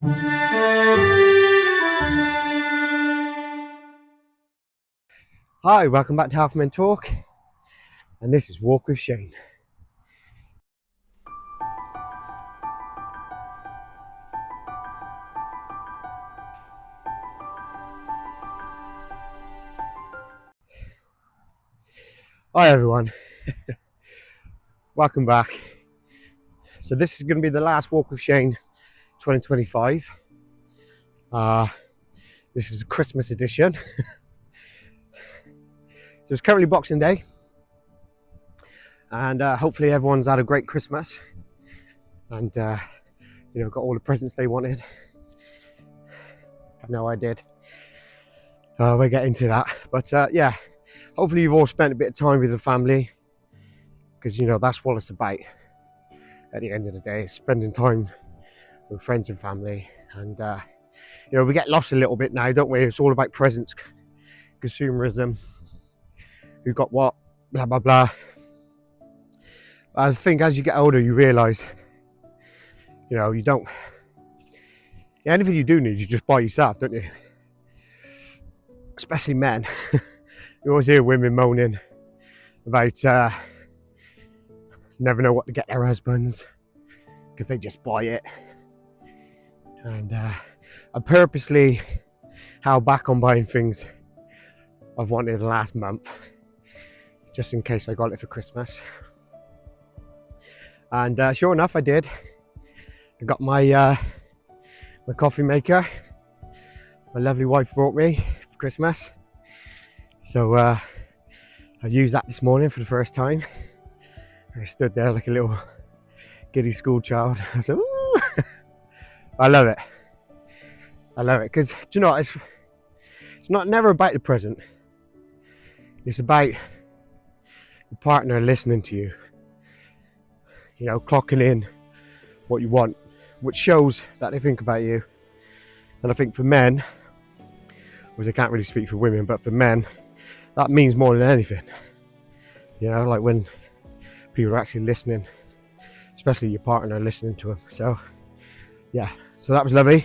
Hi, welcome back to Half Men Talk, and this is Walk with Shane. Hi everyone, welcome back. So this is going to be the last Walk with Shane 2025. This is the Christmas edition. So it's currently Boxing Day, and hopefully everyone's had a great Christmas and got all the presents they wanted. I know I did. We'll get into that, but yeah, hopefully you've all spent a bit of time with the family, because that's what it's about at the end of the day, is spending time with friends and family. And we get lost a little bit now, don't we? It's all about presents, consumerism, who got what, blah blah blah. I think as you get older you realise you don't, anything you do need you just buy yourself, don't you? Especially men. You always hear women moaning about never know what to get their husbands because they just buy it. And I purposely held back on buying things I've wanted the last month, just in case I got it for Christmas. And sure enough, I did. I got my coffee maker. My lovely wife brought me for Christmas. So I used that this morning for the first time. I stood there like a little giddy school child. I said, ooh. I love it. I love it because, it's never about the present. It's about your partner listening to you. Clocking in what you want, which shows that they think about you. And I think for men, because I can't really speak for women, but for men, that means more than anything. Like when people are actually listening, especially your partner listening to them. So yeah, so that was lovely.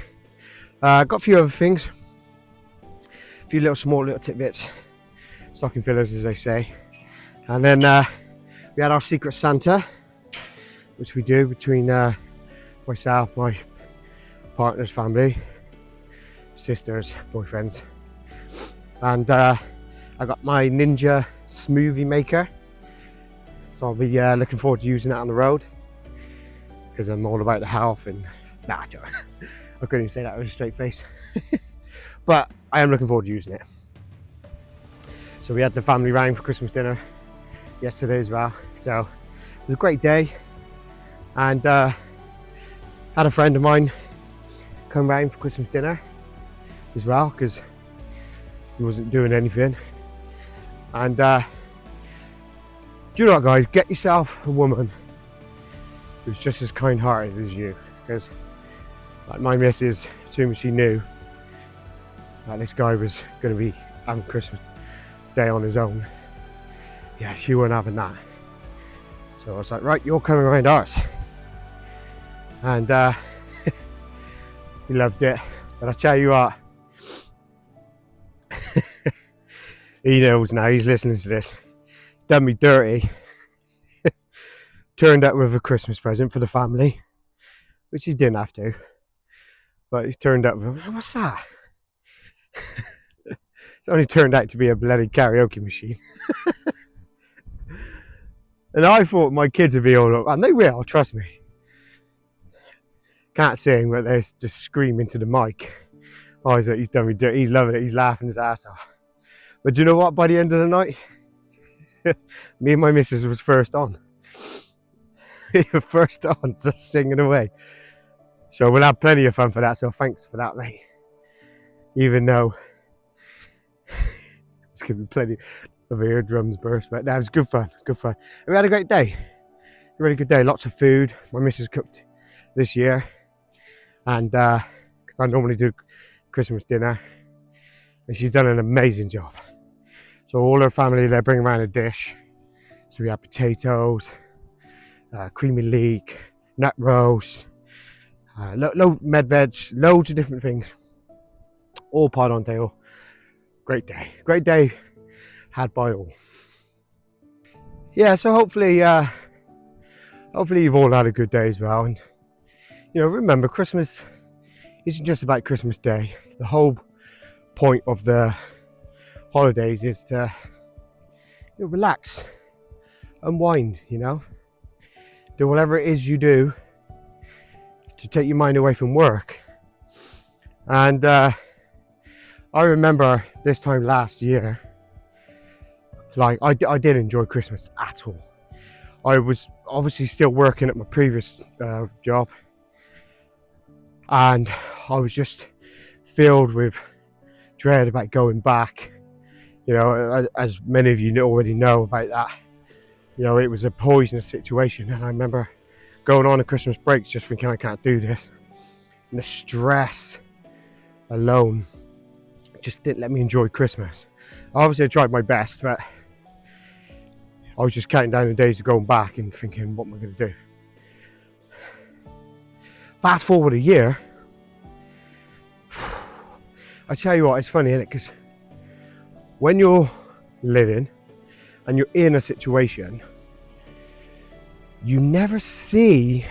Got a few other things, a few small little tidbits, stocking fillers as they say. And then we had our Secret Santa, which we do between myself, my partner's family, sisters, boyfriends. And I got my Ninja smoothie maker, so I'll be looking forward to using that on the road, because I'm all about the health and I couldn't even say that with a straight face. But I am looking forward to using it. So we had the family round for Christmas dinner yesterday as well, so it was a great day. And had a friend of mine come round for Christmas dinner as well, because he wasn't doing anything. And do you know what, guys, get yourself a woman who's just as kind-hearted as you, because like my missus, as soon as she knew that this guy was going to be having Christmas Day on his own, yeah, she weren't having that. So I was like, right, you're coming around ours. And he loved it. But I tell you what, he knows now, he's listening to this. Done me dirty. Turned up with a Christmas present for the family, which he didn't have to. But he turned up with, what's that? It's only turned out to be a bloody karaoke machine. And I thought my kids would be all up, and they will, trust me. Can't sing, but they just scream into the mic. Oh, he's done me dirty. He's loving it. He's laughing his ass off. But do you know what? By the end of the night, me and my missus was first on. First on, just singing away. So we'll have plenty of fun for that. So thanks for that, mate. Even though it's gonna be plenty of eardrums burst, but that was good fun. Good fun. And we had a great day. A really good day. Lots of food. My missus cooked this year, and because I normally do Christmas dinner, and she's done an amazing job. So all her family, they bring around a dish. So we had potatoes, creamy leek, nut roast, med veg, loads of different things, all piled on table. Great day had by all. Yeah, so hopefully you've all had a good day as well. And remember, Christmas isn't just about Christmas Day. The whole point of the holidays is to relax, unwind, do whatever it is you do to take your mind away from work. And I remember this time last year, like I didn't enjoy Christmas at all. I was obviously still working at my previous job, and I was just filled with dread about going back. As many of you already know about that, it was a poisonous situation, and I remember going on a Christmas break just thinking, I can't do this. And the stress alone just didn't let me enjoy Christmas. Obviously I tried my best, but I was just counting down the days of going back and thinking, what am I going to do? Fast forward a year, I tell you what, it's funny, isn't it? Because when you're living and you're in a situation, you never see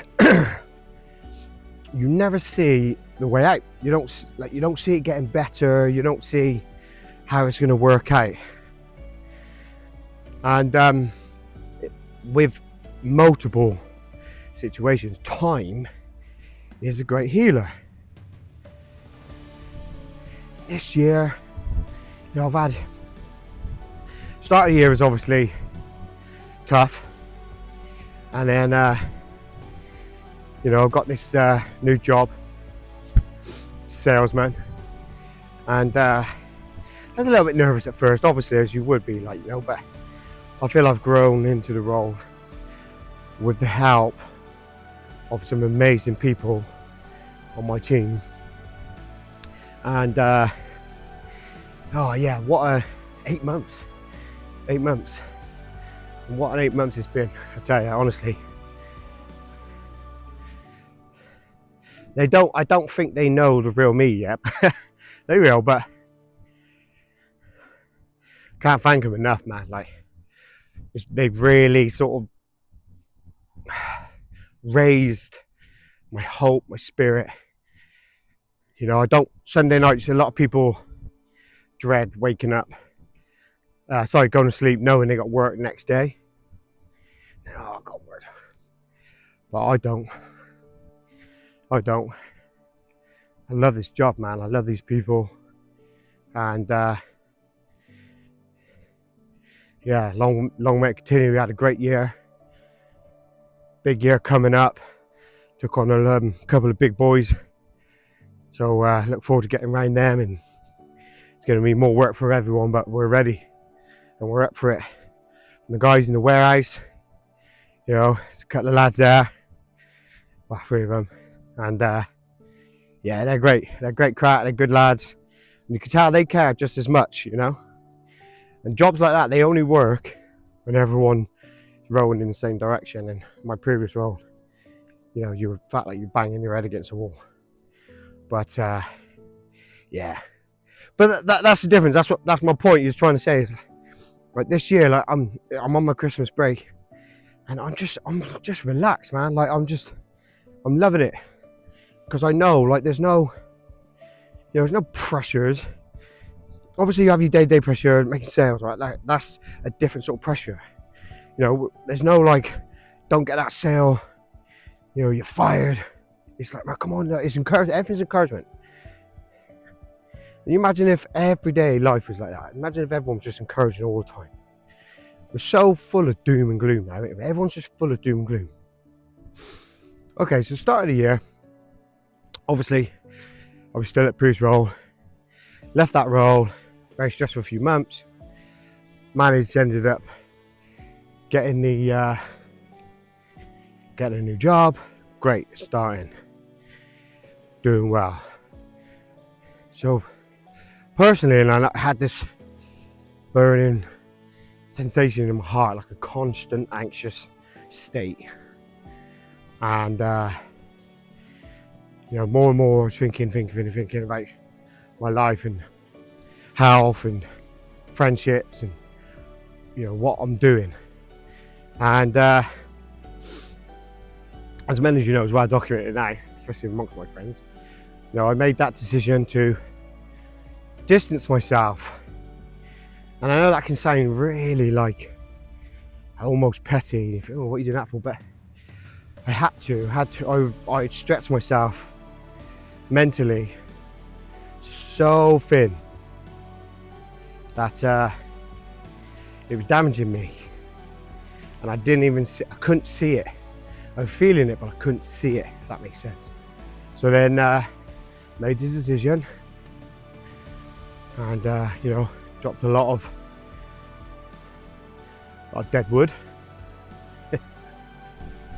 the way out. You don't see it getting better. You don't see how it's going to work out. And with multiple situations, time is a great healer. This year, I've had start of the year was obviously tough, and then I've got this new job, salesman, and I was a little bit nervous at first, obviously, as you would be, but I feel I've grown into the role with the help of some amazing people on my team. And what 8 months. 8 months. And what an 8 months it's been, I tell you, honestly. I don't think they know the real me yet. They will, but can't thank them enough, man. They've really sort of raised my hope, my spirit. Sunday nights, a lot of people dread waking up, going to sleep knowing they got work next day. Oh, I got work. But I don't. I love this job, man. I love these people. And long may it continue. We had a great year. Big year coming up. Took on a couple of big boys. So look forward to getting around them, and it's going to be more work for everyone, but we're ready and we're up for it. And the guys in the warehouse, there's a couple of lads there, well, 3 of them, and they're great. They're great crack. They're good lads, and you can tell they care just as much, And jobs like that, they only work when everyone's rowing in the same direction. And my previous role, you felt like you're banging your head against a wall. But but that's the difference. That's my point. He's trying to say is, this year, I'm on my Christmas break, and I'm just relaxed, man. I'm loving it, because I know there's no pressures. Obviously you have your day-to-day pressure making sales, right? That's a different sort of pressure. There's no don't get that sale, you're fired. It's come on, it's encouragement. Everything's encouragement. Can you imagine if everyday life was like that? Imagine if everyone was just encouraging all the time. We're so full of doom and gloom now. Everyone's just full of doom and gloom. Okay, so start of the year, obviously I was still at previous role. Left that role, very stressful a few months. Ended up getting a new job. Great, starting, doing well. So personally, and I had this burning sensation in my heart, like a constant anxious state. And more and more I was thinking about my life and health and friendships and what I'm doing. And as many as you know, is well documented now, especially amongst my friends. I made that decision to distance myself, and I know that can sound really almost petty. You think, oh, what are you doing that for? But I had to. I stretched myself mentally so thin that it was damaging me, and I couldn't see it. I was feeling it, but I couldn't see it, if that makes sense. So then made the decision and dropped a lot of dead wood.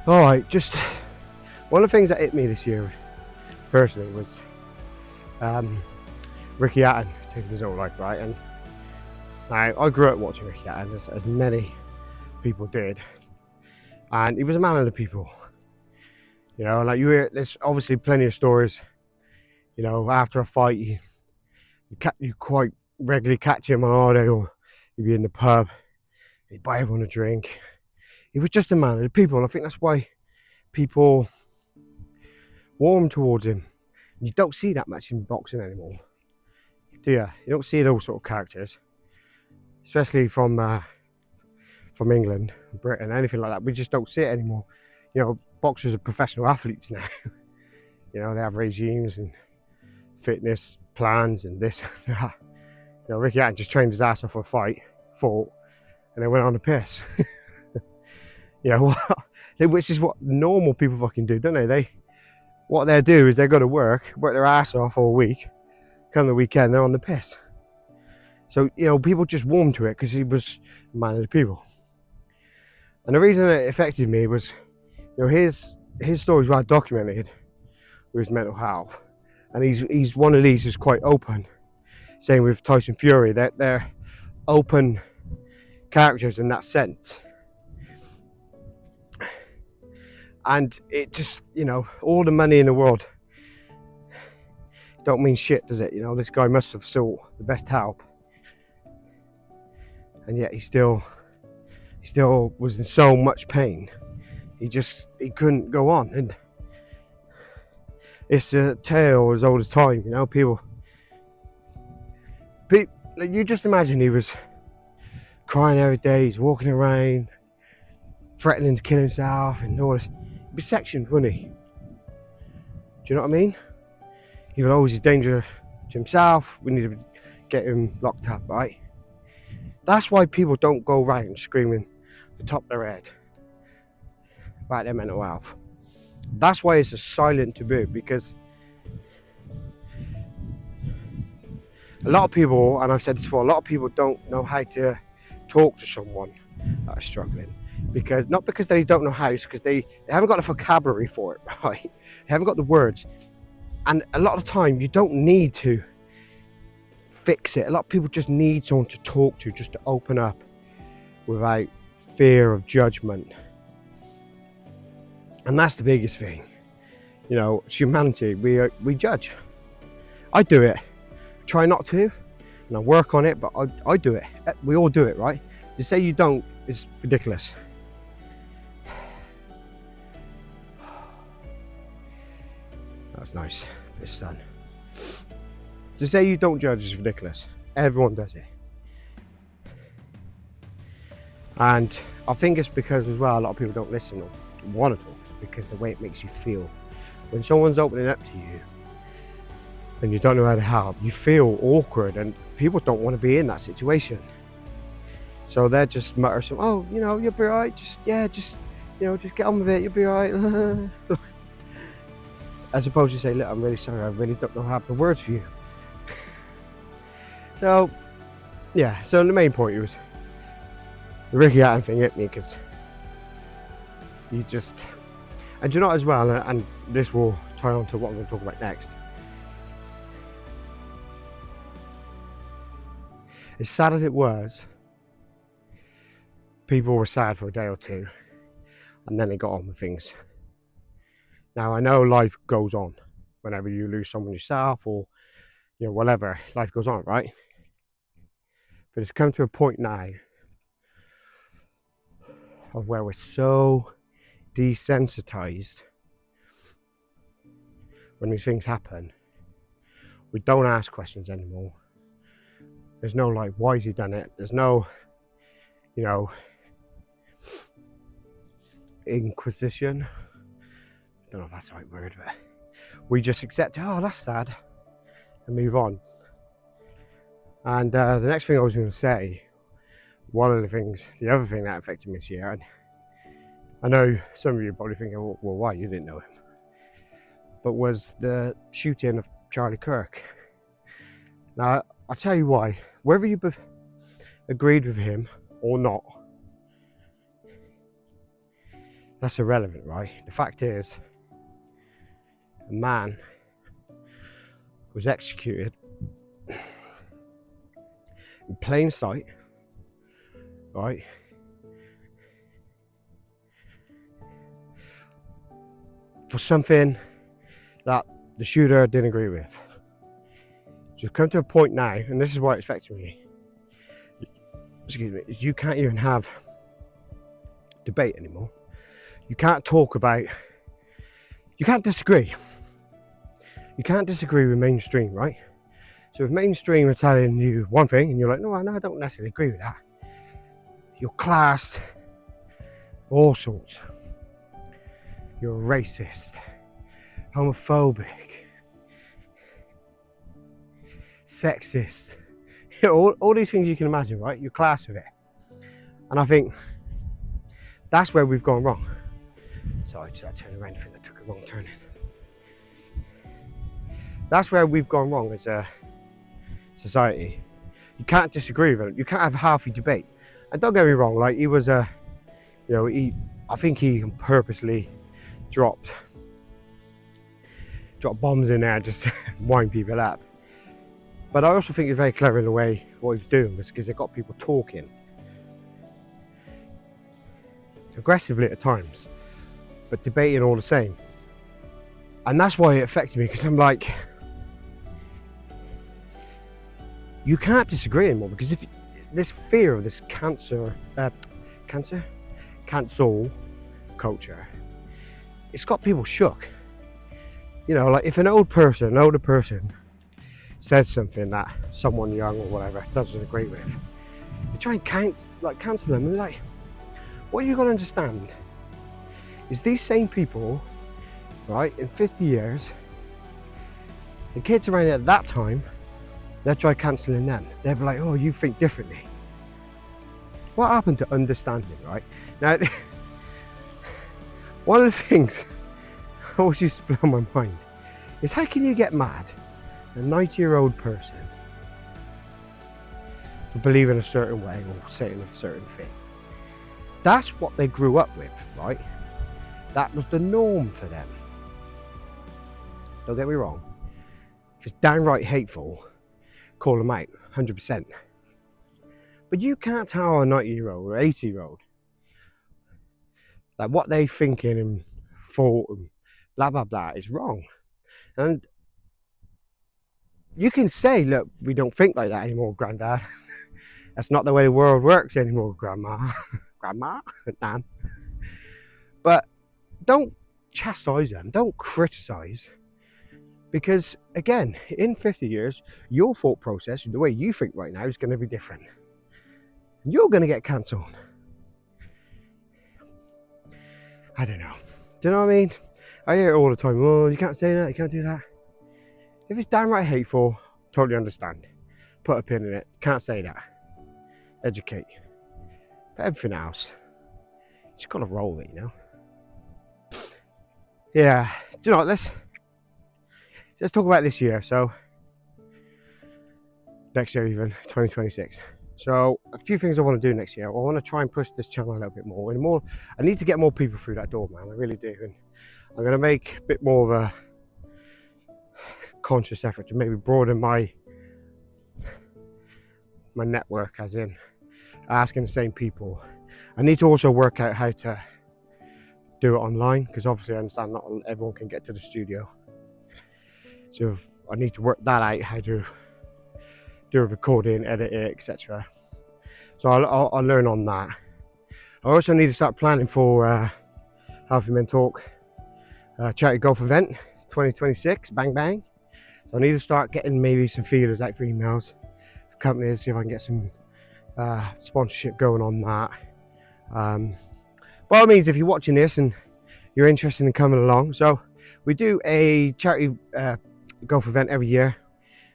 All right, just one of the things that hit me this year personally was Ricky Hatton taking his own life, right? And now I grew up watching Ricky Hatton, as many people did, and he was a man of the people. Like you hear, there's obviously plenty of stories. After a fight, you quite regularly catch him on holiday, or he'd be in the pub, he'd buy everyone a drink. He was just a man of the people, and I think that's why people warm towards him. You don't see that much in boxing anymore, do you? You don't see those sort of characters, especially from England, Britain, anything like that. We just don't see it anymore. Boxers are professional athletes now. They have regimes and fitness plans and this and that. Ricky Hatton just trained his ass off for a fight, fought, and then went on the piss. Which is what normal people fucking do, don't they? What they do is they go to work their ass off all week, come the weekend, they're on the piss. So, people just warmed to it because he was a man of the people. And the reason it affected me was, his story is well documented with his mental health. And he's one of these who's quite open. Same with Tyson Fury, they're open characters in that sense. And it just, all the money in the world don't mean shit, does it? This guy must have sought the best help, and yet he still was in so much pain. He couldn't go on, and it's a tale as old as time. People. You just imagine he was crying every day. He's walking around, threatening to kill himself, and all this. He'd be sectioned, wouldn't he? Do you know what I mean? He was always a danger to himself. We need to get him locked up, right? That's why people don't go around screaming at the top of their head about their mental health. That's why it's a silent taboo, because a lot of people, and I've said this before, a lot of people don't know how to talk to someone that is struggling. Not because they don't know how, it's because they haven't got the vocabulary for it, right? They haven't got the words. And a lot of the time, you don't need to fix it. A lot of people just need someone to talk to, just to open up without fear of judgment. And that's the biggest thing. It's humanity. We judge. I do it. Try not to, and I work on it, but I do it. We all do it, right? To say you don't is ridiculous. That's nice, this sun. To say you don't judge is ridiculous. Everyone does it. And I think it's because as well, a lot of people don't listen or want to talk, because the way it makes you feel. When someone's opening up to you and you don't know how to help, you feel awkward, and people don't want to be in that situation. So they're just mutter some, oh, you'll be alright, just get on with it, you'll be alright. As opposed to say, look, I'm really sorry, I really don't know how to have the words for you. So the main point was the Ricky Hatton thing hit me, because and you know as well, and this will tie on to what I'm going to talk about next. As sad as it was, people were sad for a day or two, and then they got on with things. Now, I know life goes on, whenever you lose someone yourself, or whatever, life goes on, right? But it's come to a point now of where we're so desensitized when these things happen. We don't ask questions anymore. There's no like, why has he done it? There's no, inquisition. I don't know if that's the right word, but we just accept, oh, that's sad, and move on. And the next thing I was going to say, the other thing that affected me this year, and I know some of you are probably thinking, well, why, you didn't know him, but was the shooting of Charlie Kirk. Now, I'll tell you why. Whether you agreed with him or not, that's irrelevant, right? The fact is, a man was executed in plain sight, right? For something that the shooter didn't agree with. So we've come to a point now, and this is why it affects me, is you can't even have debate anymore. You can't talk about, you can't disagree. You can't disagree with mainstream, right? So if mainstream are telling you one thing and you're like, no, I don't necessarily agree with that, you're classed all sorts. You're a racist, homophobic, sexist, all these things you can imagine, right? You're classed with it. And I think that's where we've gone wrong. Sorry, just that turn around, I think I took a wrong turn in. That's where we've gone wrong as a society. You can't disagree with it. You can't have a healthy debate. And don't get me wrong, like he was I think he purposely dropped bombs in there just to wind people up. But I also think he's very clever in the way what he was doing, was because it got people talking aggressively at times, but debating all the same. And that's why it affected me, because I'm like, you can't disagree anymore, because if this fear of this cancel culture, it's got people shook. Like if an older person says something that someone young or whatever doesn't agree with, they try and cancel them, and like, what you got to understand is these same people, right, in 50 years, the kids around at that time, they'll try cancelling them. They'll be like, oh, you think differently. What happened to understanding, right? Now, one of the things that always used to blow my mind is, how can you get mad at a 90-year-old person for believing a certain way or saying a certain thing? That's what they grew up with, right? That was the norm for them. Don't get me wrong. If it's downright hateful, call them out, 100%. But you can't tell a 90-year-old or 80-year-old that what they thinking and thought and blah, blah, blah is wrong. And you can say, look, we don't think like that anymore, Grandad. That's not the way the world works anymore, Grandma. Grandma? Nan. But don't chastise them, don't criticise. Because again, in 50 years, your thought process, the way you think right now, is going to be different. You're going to get cancelled. I don't know. Do you know what I mean? I hear it all the time. Oh, you can't say that, you can't do that. If it's downright hateful, totally understand. Put a pin in it. Can't say that. Educate. But everything else, you just got to roll with it, Yeah. Do you know what? Let's talk about this year. So, next year even, 2026. So, a few things I want to do next year. I want to try and push this channel a little bit more. I need to get more people through that door, man. I really do. And I'm going to make a bit more of a conscious effort to maybe broaden my network, as in asking the same people. I need to also work out how to do it online, because obviously I understand not everyone can get to the studio. So I need to work that out, how to do a recording, edit it, etc. So I'll learn on that. I also need to start planning for Healthy Men Talk charity golf event 2026, bang bang. So I need to start getting maybe some feelers out for emails for companies, see if I can get some sponsorship going on that. By all means, if you're watching this and you're interested in coming along, so we do a charity golf event every year.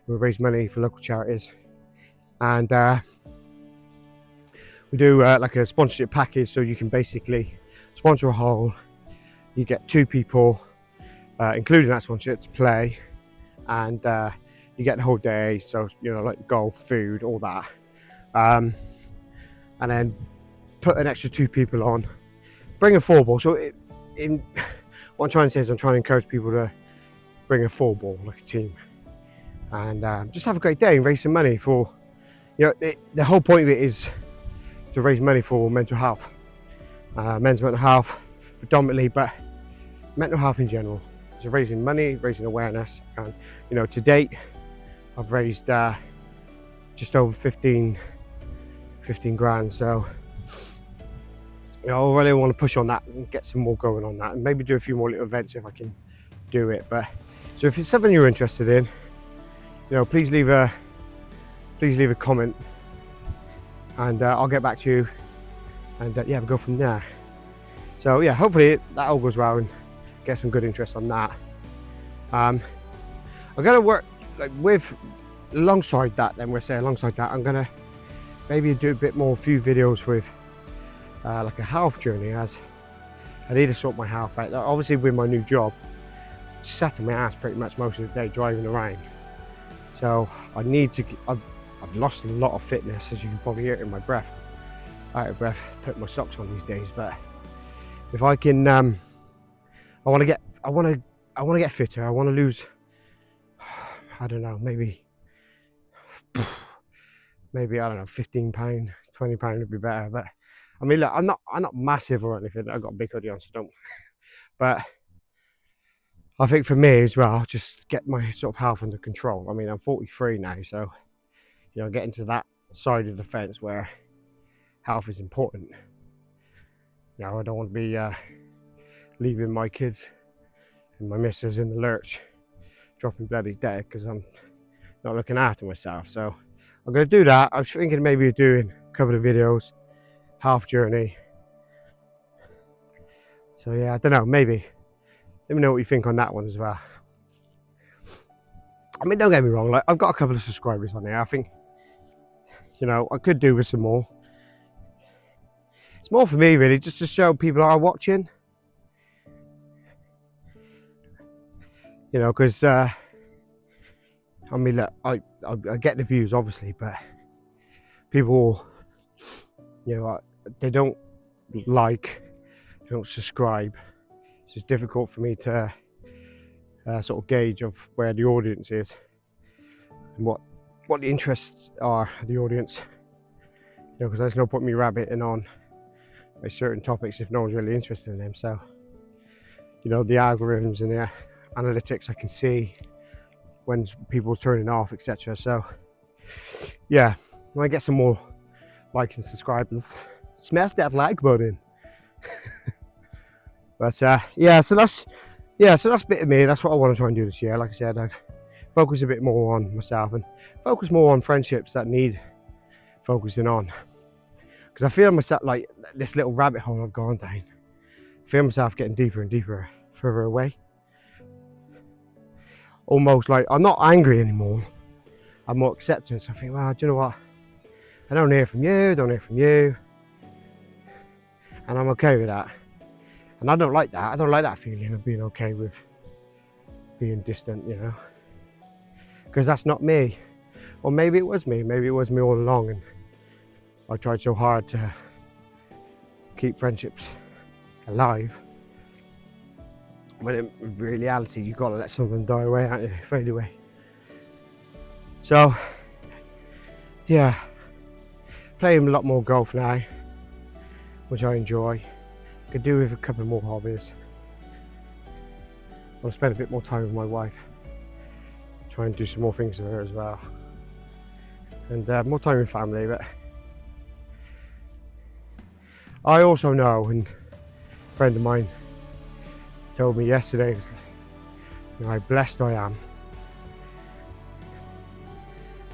We raise money for local charities, and we do like a sponsorship package, so you can basically sponsor a hole. You get 2 people, including that sponsorship, to play, and you get the whole day. So like golf, food, all that, and then put an extra 2 people on. Bring a 4-ball. So what I'm trying to say is I'm trying to encourage people to bring a 4-ball, like a team, and just have a great day and raise some money for, the whole point of it is to raise money for mental health, men's mental health predominantly, but mental health in general. So raising money, raising awareness, and to date I've raised just over 15 grand. So I really want to push on that and get some more going on that, and maybe do a few more little events if I can do it. But so if it's something you're interested in, please leave a comment, and I'll get back to you, and yeah, we'll go from there. So yeah, hopefully that all goes well and get some good interest on that. I'm gonna work alongside that. I'm gonna maybe do a bit more, few videos with like a health journey, as I need to sort my health out. Obviously with my new job, sat in my ass pretty much most of the day driving around, so I need to, I've lost a lot of fitness, as you can probably hear it in my breath, out of breath putting my socks on these days. But if I can, I want to get fitter. I want to lose, I don't know, maybe I don't know, 15 pound, 20 pound would be better. But I mean, look, I'm not massive or anything. I've got a big hoodie on, so don't. But I think for me as well, just get my sort of health under control. I mean, I'm 43 now, so getting to that side of the fence where health is important. I don't want to be leaving my kids and my missus in the lurch, dropping bloody dead because I'm not looking after myself. So I'm going to do that. I was thinking maybe of doing a couple of videos, health journey. So yeah, I don't know, maybe. Let me know what you think on that one as well. I mean, don't get me wrong, like, I've got a couple of subscribers on there. I think, I could do with some more. It's more for me, really, just to show people are watching. Because, I mean, look, I get the views, obviously, but people, they don't subscribe. So it's difficult for me to sort of gauge of where the audience is and what the interests are of the audience. Because there's no point me rabbiting on certain topics if no one's really interested in them. So, the algorithms and the analytics, I can see when people's turning off, etc. So yeah, when I get some more likes and subscribers, smash that like button. But yeah, so that's a bit of me. That's what I want to try and do this year. Like I said, I've focused a bit more on myself and focus more on friendships that need focusing on, because I feel myself like this little rabbit hole I've gone down. I feel myself getting deeper and deeper, further away. Almost like I'm not angry anymore. I'm more acceptance. I think, well, do you know what? I don't hear from you, and I'm okay with that. And I don't like that. I don't like that feeling of being okay with being distant, because that's not me. Or maybe it was me. Maybe it was me all along, and I tried so hard to keep friendships alive. When in reality, you've got to let some of them die away, aren't you? Fade away. So, yeah, playing a lot more golf now, which I enjoy. Could do with a couple more hobbies. I want to spend a bit more time with my wife. try and do some more things with her as well, and more time with family. But I also know, and a friend of mine told me yesterday, you know, how blessed I am.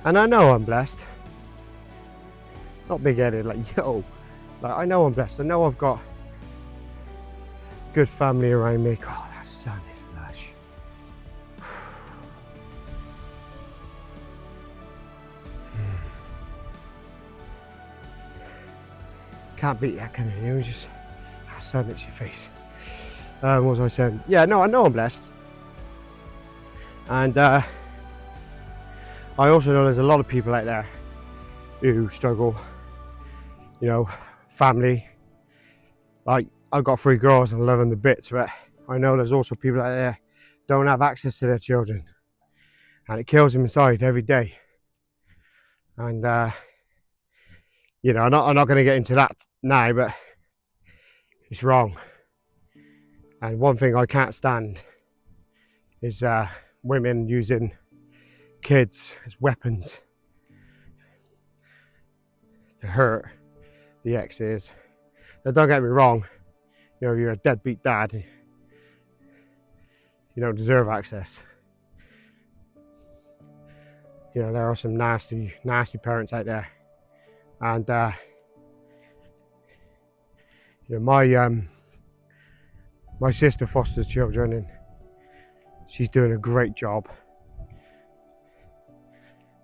And I know I'm blessed. Not big-headed, like, yo. Like, I know I'm blessed. I know I've got good family around me. God, that sun is lush. Can't beat that, can you? Just that sun hits your face. What was I saying? Yeah, no, I know I'm blessed. And I also know there's a lot of people out there who struggle, you know, family. Like, I've got 3 girls and I love them to bits, but I know there's also people out there don't have access to their children, and it kills them inside every day. And you know, I'm not going to get into that now, but it's wrong. And one thing I can't stand is women using kids as weapons to hurt the exes. Now, don't get me wrong, you know, you're a deadbeat dad, you don't deserve access. You know, there are some nasty parents out there. And you know, my sister fosters children, and she's doing a great job.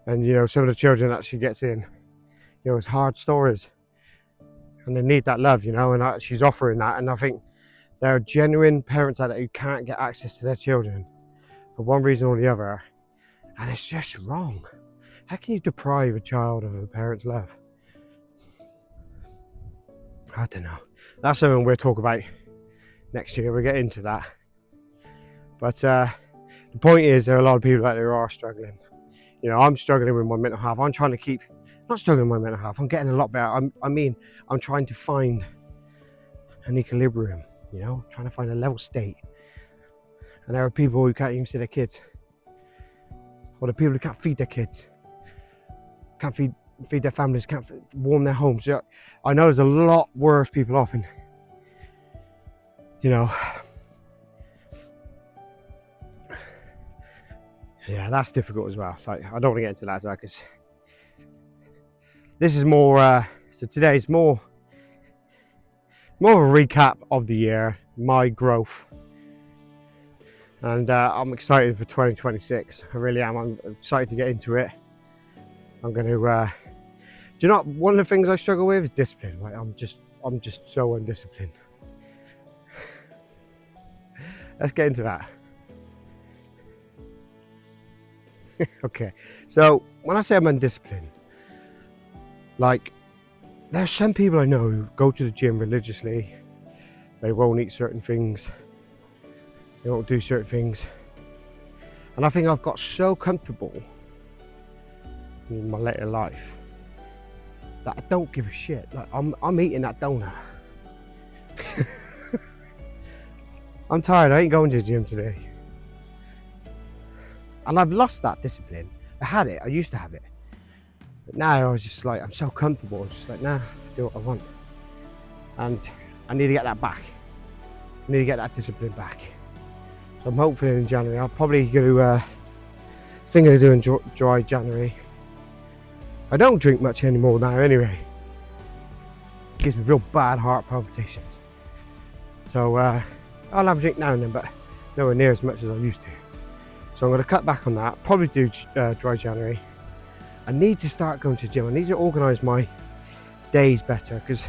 And you know, some of the children that she gets in, you know, it's hard stories, and they need that love, you know, and she's offering that. And I think there are genuine parents out there who can't get access to their children for one reason or the other, and it's just wrong. How can you deprive a child of a parent's love? I don't know. That's something we'll talk about next year. We'll get into that. But the point is, there are a lot of people out there who are struggling. You know, I'm struggling with my mental health. I'm trying to keep, not struggling with my mental health, I'm getting a lot better. I'm trying to find an equilibrium, you know, trying to find a level state. And there are people who can't even see their kids. Or the people who can't feed their kids. Can't feed their families, can't warm their homes. So I know there's a lot worse people off, and you know, yeah, that's difficult as well. Like, I don't want to get into that as well, because this is more so today's more of a recap of the year, my growth, and I'm excited for 2026. I really am. I'm excited to get into it. I'm going to do you know, one of the things I struggle with is discipline. Like, I'm just so undisciplined. Let's get into that. Okay, so when I say I'm undisciplined, like, there's some people I know who go to the gym religiously. They won't eat certain things. They won't do certain things. And I think I've got so comfortable in my later life that I don't give a shit. Like, I'm eating that donut. I'm tired. I ain't going to the gym today. And I've lost that discipline. I had it. I used to have it. But now I was just like, I'm so comfortable. I'm just like, nah, do what I want. And I need to get that back. I need to get that discipline back. So I'm hopeful in January. I'll probably go thinking of doing dry January. I don't drink much anymore now anyway. It gives me real bad heart palpitations. So I'll have a drink now and then, but nowhere near as much as I used to. So I'm going to cut back on that. Probably do dry January. I need to start going to the gym. I need to organise my days better, because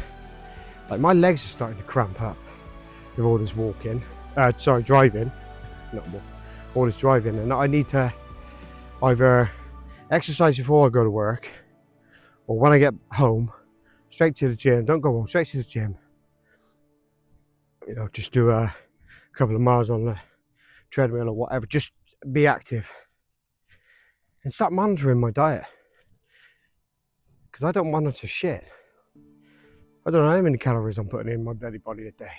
like, my legs are starting to cramp up with all this driving. Not walk, all this driving, and I need to either exercise before I go to work, or when I get home, straight to the gym. Don't go home, straight to the gym. You know, just do a couple of miles on the treadmill or whatever. Just be active and start monitoring my diet, because I don't monitor shit. I don't know how many calories I'm putting in my bloody body a day.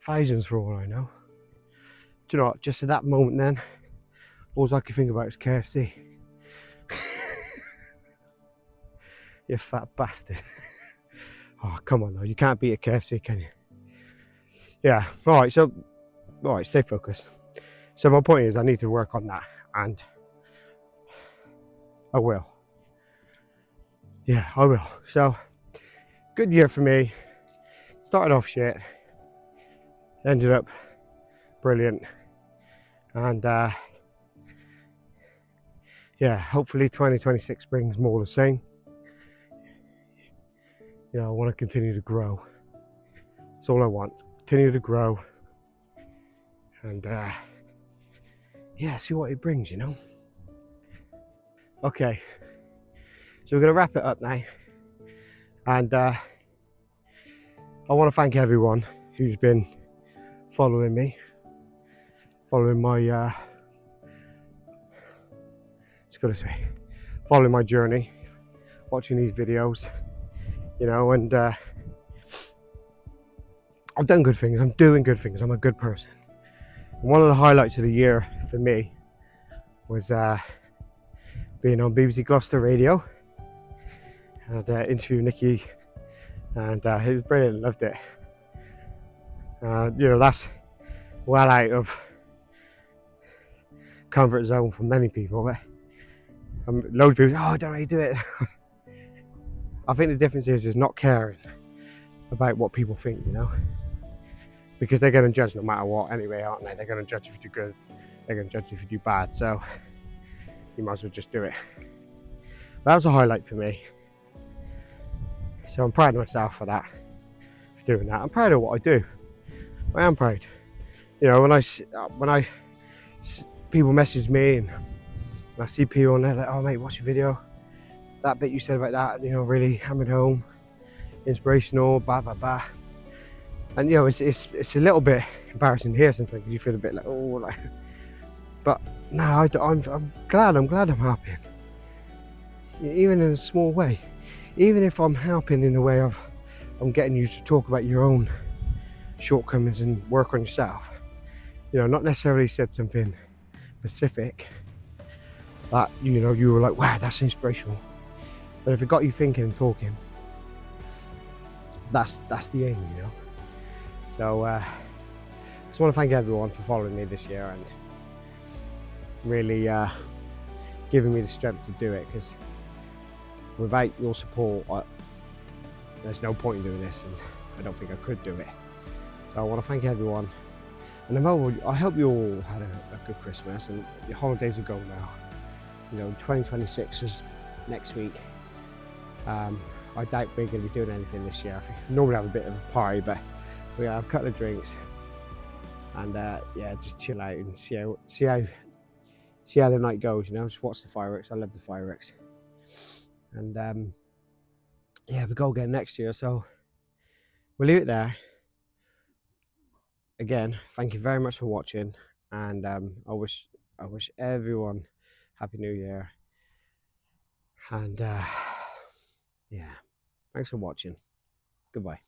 Thousands for all I know. Do you know what? Just at that moment then, all I can think about is KFC. You fat bastard. Oh, come on, though. You can't beat a KFC, can you? Yeah. All right, stay focused. So my point is I need to work on that, and I will. Yeah, I will. So, good year for me. Started off shit, ended up brilliant, and yeah, hopefully 2026 brings more of the same. You know, I want to continue to grow. That's all I want. Continue to grow, and yeah, see what it brings, you know. Okay, so we're gonna wrap it up now, and I want to thank everyone who's been following me, following my following my journey, watching these videos, you know, and I've done good things, I'm doing good things, I'm a good person. And one of the highlights of the year for me was being on BBC Gloucester Radio and interviewing Nikki, and it was brilliant, loved it. You know, that's well out of comfort zone for many people, but loads of people, oh, I don't really do it. I think the difference is not caring about what people think, you know, because they're going to judge no matter what anyway, aren't they? They're going to judge if you do good, they're going to judge if you do bad, so you might as well just do it. That was a highlight for me, so I'm proud of myself for that, for doing that. I'm proud of what I do. I am proud. You know, when people message me and I see people and they're like, oh mate, watch your video, that bit you said about that, you know, really hammered home, inspirational, blah blah blah. And you know, it's a little bit embarrassing to hear something because you feel a bit like, oh, like. But no, I'm glad I'm helping, even in a small way. Even if I'm helping in the way of I'm getting you to talk about your own shortcomings and work on yourself. You know, not necessarily said something specific that, you know, you were like, wow, that's inspirational. But if it got you thinking and talking, that's the aim, you know. So I just want to thank everyone for following me this year and really giving me the strength to do it, because without your support, there's no point in doing this, and I don't think I could do it. So I want to thank everyone, and I hope you all had a good Christmas, and your holidays are gone now. You know, 2026 is next week. I doubt we're going to be doing anything this year. I normally have a bit of a party, but we have a couple of drinks, and yeah, just chill out and see how the night goes. You know, just watch the fireworks. I love the fireworks, and yeah, we go again next year. So we'll leave it there. Again, thank you very much for watching, and I wish everyone Happy New Year, and yeah, thanks for watching. Goodbye.